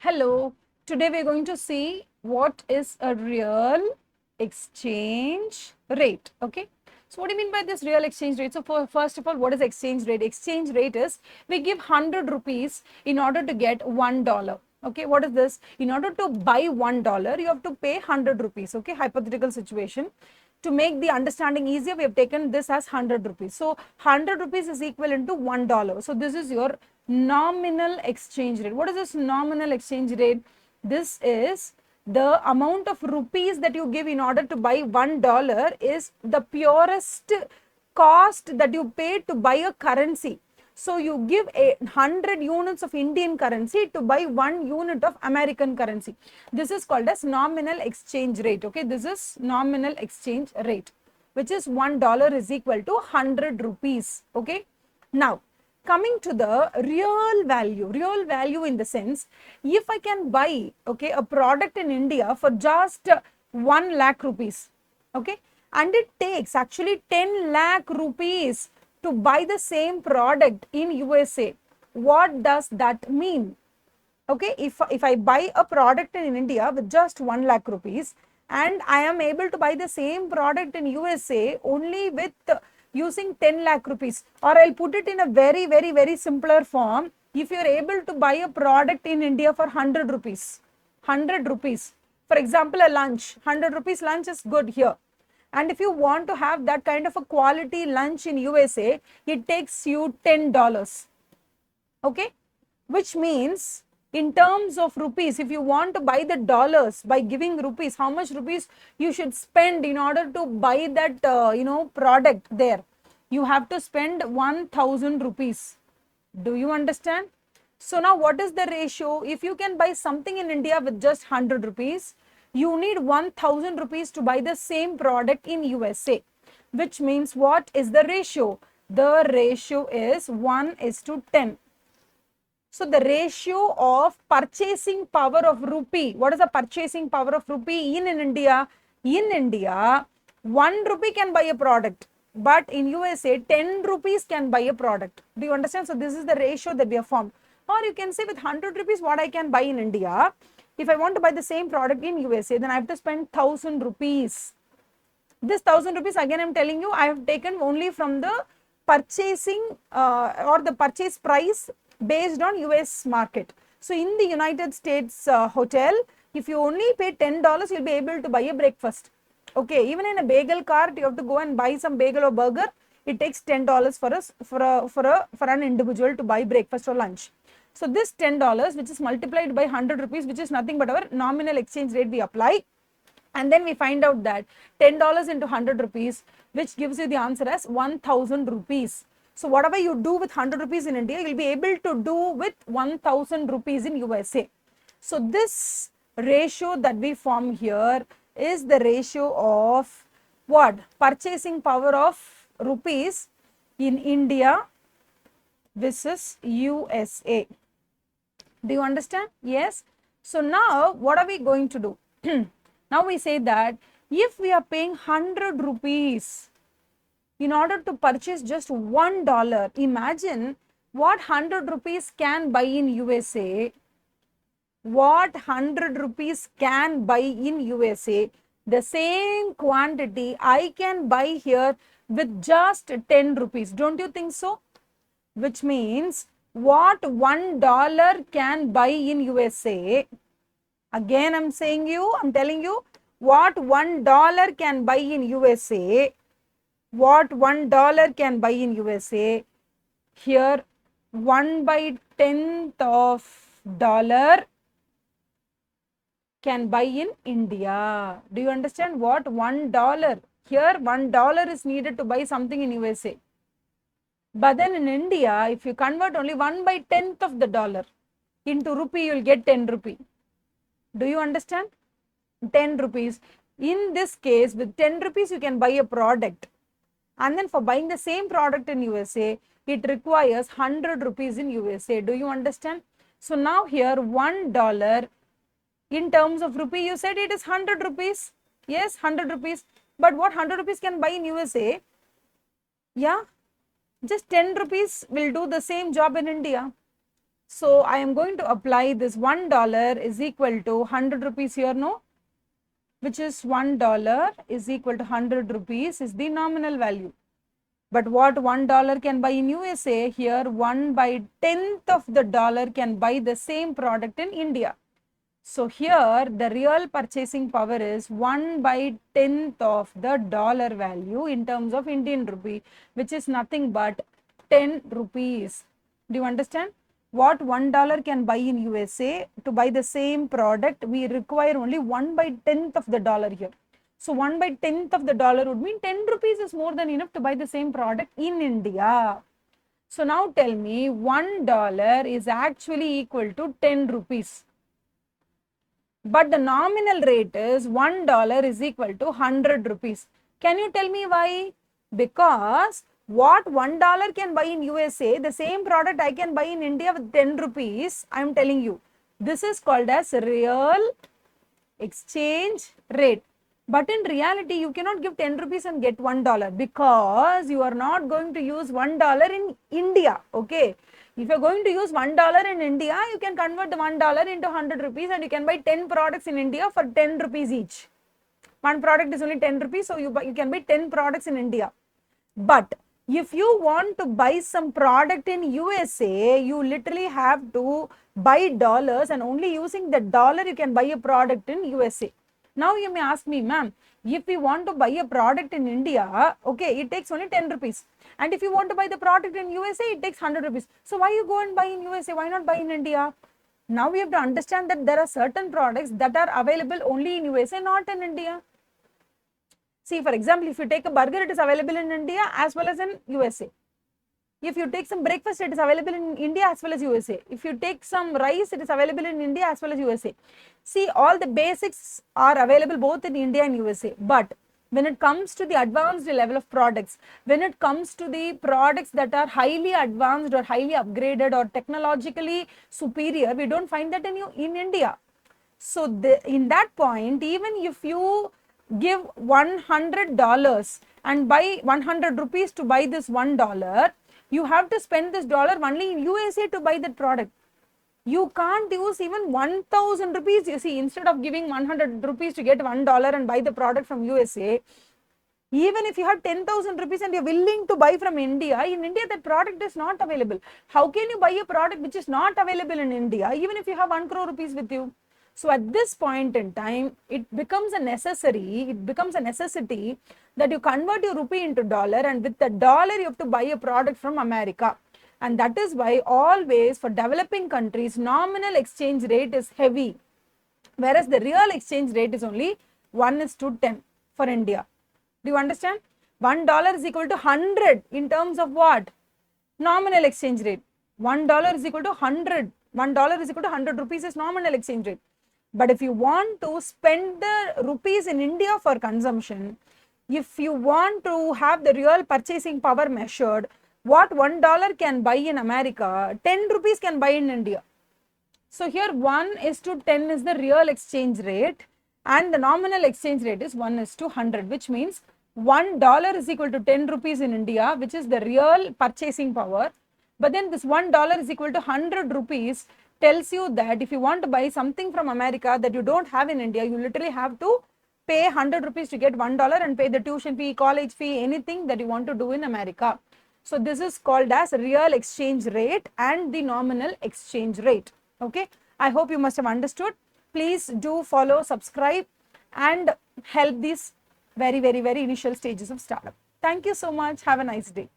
Hello, today we're going to see what is a real exchange rate. Okay, so what do you mean by this real exchange rate? So first of all, what is exchange rate? Exchange rate is we give 100 rupees in order to get $1. Okay, what is this? In order to buy $1, you have to pay 100 rupees. Okay, hypothetical situation. To make the understanding easier, we have taken this as 100 rupees. So 100 rupees is equivalent to $1. So this is your nominal exchange rate. What is this nominal exchange rate? This is the amount of rupees that you give in order to buy $1 is the purest cost that you pay to buy a currency. So you give 100 units of Indian currency to buy 1 unit of American currency. This is called as nominal exchange rate. Okay, this is nominal exchange rate, which is $1 is equal to 100 rupees. Okay, now coming to the real value in the sense, if I can buy a product in India for just 1 lakh rupees, okay, and it takes actually 10 lakh rupees to buy the same product in USA. What does that mean? Okay, if I buy a product in India with just 1 lakh rupees and I am able to buy the same product in USA only with using 10 lakh rupees, or I'll put it in a very simpler form. If you're able to buy a product in India for 100 rupees, for example, a lunch, 100 rupees lunch is good here. And if you want to have that kind of a quality lunch in USA, it takes you $10. Okay, which means in terms of rupees, if you want to buy the dollars by giving rupees, how much rupees you should spend in order to buy that product there? You have to spend 1000 rupees. Do you understand? So now what is the ratio? If you can buy something in India with just 100 rupees, you need 1000 rupees to buy the same product in USA, which means what is the ratio? The ratio is 1:10. So the ratio of purchasing power of rupee, what is the purchasing power of rupee in India? In India, 1 rupee can buy a product, but in USA, 10 rupees can buy a product. Do you understand? So this is the ratio that we have formed. Or you can say with 100 rupees, what I can buy in India. If I want to buy the same product in USA, then I have to spend 1000 rupees. This 1000 rupees, again, I'm telling you, I have taken only from the purchasing or the purchase price based on US market. So in the United States hotel, if you only pay $10, you'll be able to buy a breakfast. Okay, even in a bagel cart, you have to go and buy some bagel or burger. It takes $10 for an individual to buy breakfast or lunch. So this $10, which is multiplied by 100 rupees, which is nothing but our nominal exchange rate we apply. And then we find out that $10 into 100 rupees, which gives you the answer as 1000 rupees. So whatever you do with 100 rupees in India, you'll be able to do with 1000 rupees in USA. So this ratio that we form here is the ratio of what? Purchasing power of rupees in India versus USA. Do you understand? Yes. So now what are we going to do? Now we say that if we are paying 100 rupees in order to purchase just $1, imagine what 100 rupees can buy in USA. What 100 rupees can buy in USA, the same quantity I can buy here with just 10 rupees. Don't you think so? Which means what $1 can buy in USA. Again, I'm telling you, what $1 can buy in USA, what $1 can buy in USA, here 1/10th of dollar can buy in India. Do you understand? What $1? Here $1 is needed to buy something in USA. But then in India, if you convert only 1/10th of the dollar into rupee, you'll get 10 rupee. Do you understand? 10 rupees. In this case, with 10 rupees, you can buy a product. And then for buying the same product in USA, it requires 100 rupees in USA. Do you understand? So now here $1 in terms of rupee, you said it is 100 rupees. Yes, 100 rupees. But what 100 rupees can buy in USA? Yeah, just 10 rupees will do the same job in India. So I am going to apply this $1 is equal to 100 rupees here, no? Which is $1 is equal to 100 rupees is the nominal value. But what $1 can buy in USA, here 1/10th of the dollar can buy the same product in India. So here the real purchasing power is 1/10th of the dollar value in terms of Indian rupee, which is nothing but 10 rupees. Do you understand? What $1 can buy in USA, to buy the same product, we require only 1/10th of the dollar here. So 1/10th of the dollar would mean 10 rupees is more than enough to buy the same product in India. So now tell me, $1 is actually equal to 10 rupees. But the nominal rate is $1 is equal to 100 rupees. Can you tell me why? Because what $1 can buy in USA, the same product I can buy in India with 10 rupees. I am telling you, this is called as real exchange rate. But in reality, you cannot give 10 rupees and get $1 because you are not going to use $1 in India. Okay. If you are going to use $1 in India, you can convert the $1 into 100 rupees and you can buy 10 products in India for 10 rupees each. One product is only 10 rupees, so you can buy 10 products in India. But if you want to buy some product in USA, you literally have to buy dollars, and only using the dollar you can buy a product in USA. Now you may ask me, ma'am, if we want to buy a product in India, okay, it takes only 10 rupees. And if you want to buy the product in USA, it takes 100 rupees. So why you go and buy in USA? Why not buy in India? Now we have to understand that there are certain products that are available only in USA, not in India. See, for example, if you take a burger, it is available in India as well as in USA. If you take some breakfast, it is available in India as well as USA. If you take some rice, it is available in India as well as USA. See, all the basics are available both in India and USA. But when it comes to the advanced level of products, when it comes to the products that are highly advanced or highly upgraded or technologically superior, we don't find that in India. So in that point, even if you give $100 and buy 100 rupees to buy this $1, you have to spend this dollar only in USA to buy that product. You can't use even 1000 rupees. You see, instead of giving 100 rupees to get $1 and buy the product from USA, even if you have 10,000 rupees and you're willing to buy from India, in India that product is not available. How can you buy a product which is not available in India, even if you have 1 crore rupees with you? So at this point in time, it becomes a necessity that you convert your rupee into dollar, and with the dollar you have to buy a product from America. And that is why always for developing countries, nominal exchange rate is heavy, whereas the real exchange rate is only 1:10 for India. Do you understand? $1 is equal to 100 in terms of what? Nominal exchange rate. $1 is equal to 100. $1 is equal to 100 rupees is nominal exchange rate. But if you want to spend the rupees in India for consumption, if you want to have the real purchasing power measured, what $1 can buy in America, 10 rupees can buy in India. So here 1:10 is the real exchange rate and the nominal exchange rate is 1:100, which means $1 is equal to 10 rupees in India, which is the real purchasing power. But then this $1 is equal to 100 rupees tells you that if you want to buy something from America that you don't have in India, you literally have to pay 100 rupees to get $1 and pay the tuition fee, college fee, anything that you want to do in America. So this is called as real exchange rate and the nominal exchange rate. Okay, I hope you must have understood. Please do follow, subscribe and help these very initial stages of startup. Thank you so much. Have a nice day.